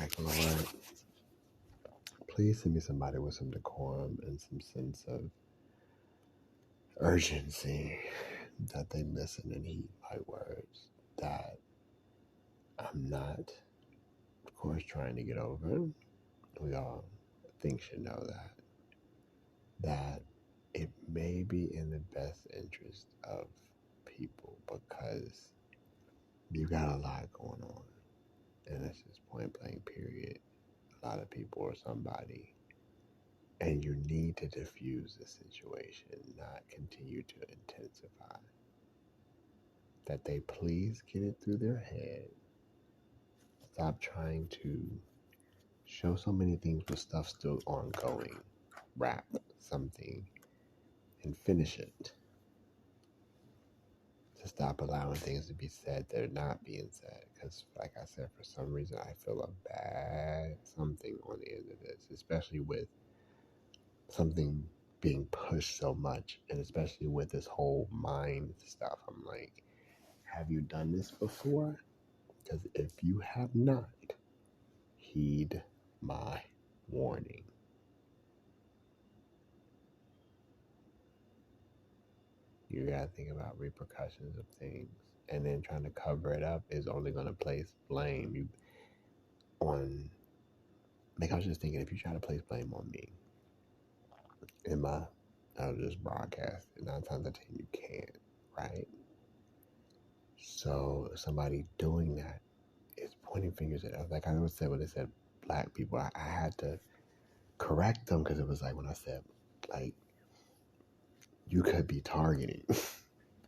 like, Lord, please send me somebody with some decorum and some sense of urgency that they listen and heed my words, that I'm not, of course, trying to get over. We all think should know that it may be in the best interest of people because you got a lot going on. And that's just point blank, period. A lot of people or somebody. And you need to diffuse the situation, not continue to intensify. That they please get it through their head. Stop trying to show so many things with stuff still ongoing. Wrap something and finish it. To stop allowing things to be said that are not being said. Because, like I said, for some reason, I feel a bad something on the end of this, especially with something being pushed so much, and especially with this whole mind stuff. I'm like, have you done this before? Because if you have not, heed my warning. You gotta think about repercussions of things, and then trying to cover it up is only gonna place blame on. Like, I was just thinking, if you try to place blame on me I'll just broadcast, and 9 times out of 10 you can't, right? So somebody doing that is pointing fingers at us. Like I always said when they said black people, I had to correct them because it was like when I said, like, you could be targeting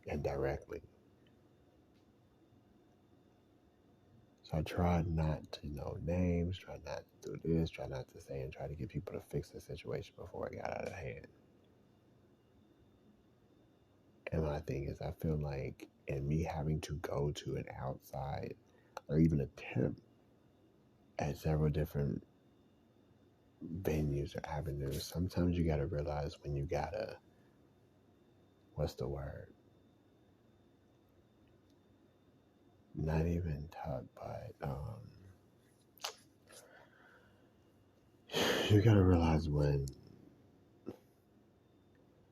indirectly. So I tried not to know names, try not to do this, try not to say, and try to get people to fix the situation before it got out of hand. And my thing is, I feel like in me having to go to an outside or even attempt at several different venues or avenues, sometimes you gotta realize when you gotta, what's the word? Not even tug, but you gotta realize when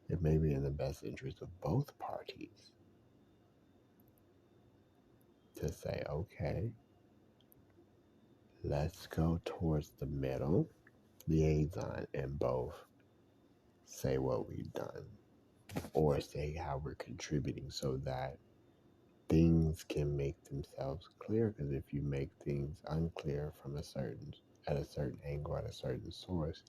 it may be in the best interest of both parties to say, okay, let's go towards the middle liaison and both say what we've done or say how we're contributing so that things can make themselves clear. Because if you make things unclear from at a certain angle, at a certain source,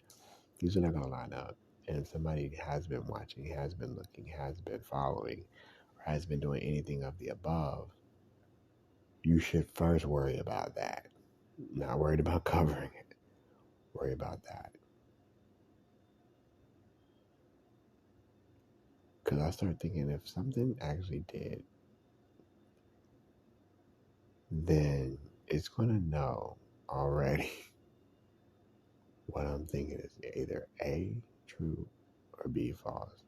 these are not going to line up. And if somebody has been watching, has been looking, has been following, or has been doing anything of the above, you should first worry about that. Not worried about covering it. Worry about that. Because I start thinking if something actually did, then it's going to know already what I'm thinking is either A, true, or B, false.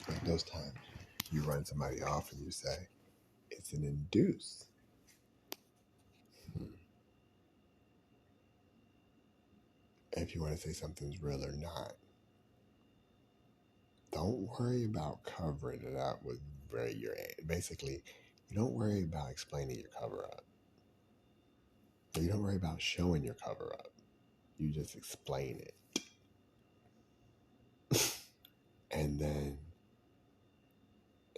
Like those times you run somebody off and you say, it's an induce. If you want to say something's real or not, don't worry about covering it up with where you're at. Basically, you don't worry about explaining your cover up. You don't worry about showing your cover up. You just explain it. And then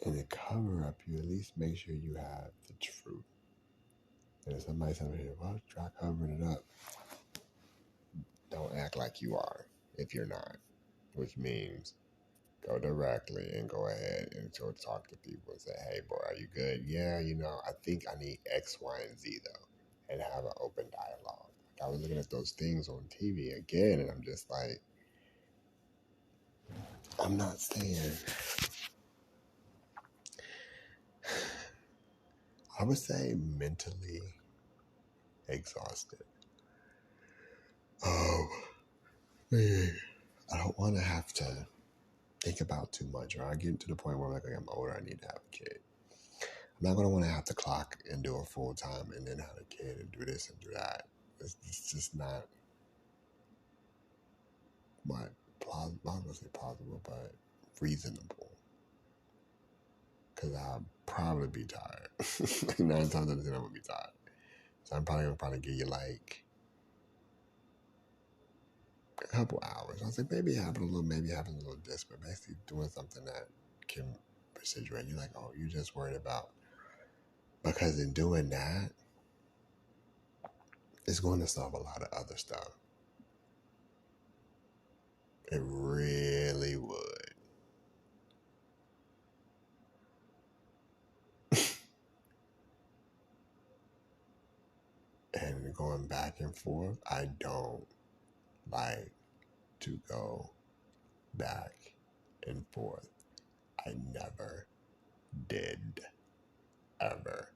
in the cover up, you at least make sure you have the truth. And if somebody's over here, well, try covering it up. Don't act like you are if you're not, which means go directly and go ahead and so talk to people and say, hey, boy, are you good? Yeah, I think I need X, Y, and Z, though, and have an open dialogue. Like I was looking at those things on TV again, and I'm just like, I'm not saying, I would say mentally exhausted. Oh, man. I don't want to have to think about too much, or I get to the point where I'm like, okay, I'm older, I need to have a kid. I'm not going to want to have to clock and do a full time and then have a kid and do this and do that. It's just not what plausible. I'm gonna say plausible, but reasonable. Because I'll probably be tired. Like 9 times out of 10, I'm gonna be tired. So I'm probably gonna give you like a couple hours. I was like, maybe having a little, maybe having a little this, but basically doing something that can residuate. You're like, oh, you're just worried about. Because in doing that, it's going to solve a lot of other stuff. It really would. And going back and forth, I don't like to go back and forth. I never did. Ever.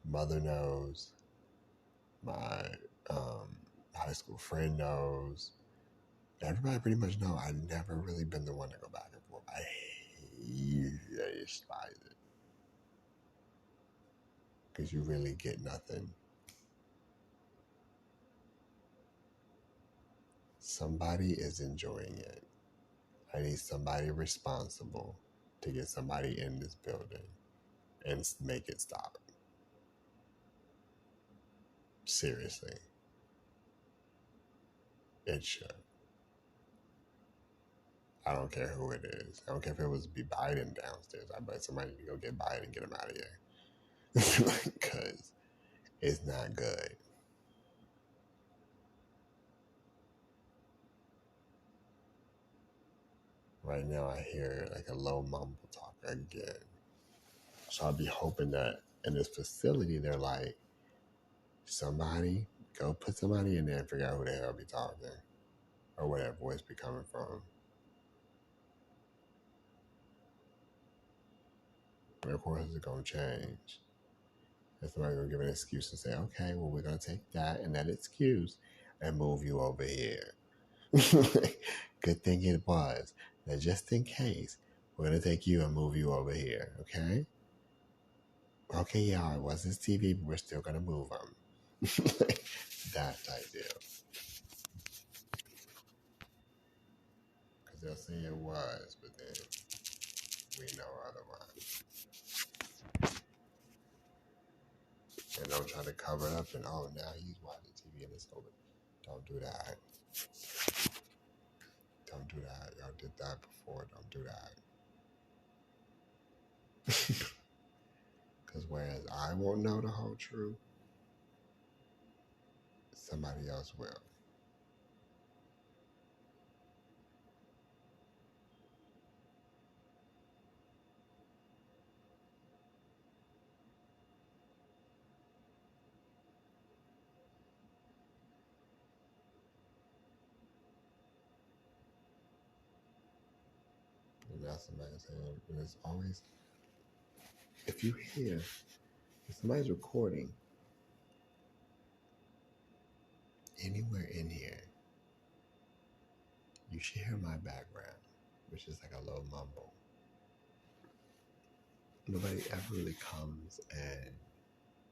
Mother knows. My high school friend knows. Everybody pretty much know I never really been the one to go back and forth. I despise it. Because you really get nothing. Somebody is enjoying it. I need somebody responsible to get somebody in this building and make it stop. Seriously. It should. I don't care who it is. I don't care if it was be Biden downstairs. I bet somebody need to go get Biden and get him out of here. Because it's not good. Right now I hear like a low mumble talk again. So I'll be hoping that in this facility they're like, somebody, go put somebody in there and figure out who the hell be talking. Or where that voice be coming from. But of course it's going to change. And somebody's going to give an excuse and say, okay, well, we're going to take that and that excuse and move you over here. Good thing it was. Now, just in case, we're going to take you and move you over here, okay? Okay, yeah, it was his TV, but we're still going to move him. That type deal. Because they'll say it was, but then we know otherwise. And don't try to cover it up and, oh, now he's watching TV and it's over. Don't do that. Don't do that. Y'all did that before. Don't do that. Because whereas I won't know the whole truth, somebody else will. And that's somebody saying, and it's always, if you hear, if somebody's recording anywhere in here, you should hear my background, which is like a low mumble. Nobody ever really comes and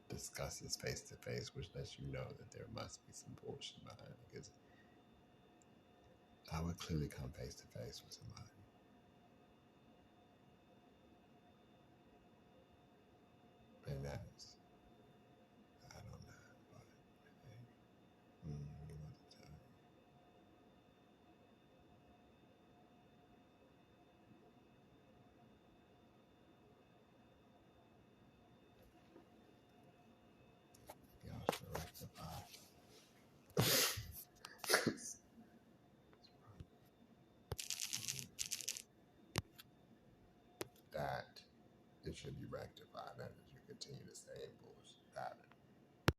discusses face to face, which lets you know that there must be some bullshit behind it. Because I would clearly come face to face with somebody. And that's, I don't know, but hey, what to tell you. Y'all should rectify. That it should be rectified. That is, you continue the same bullshit pattern.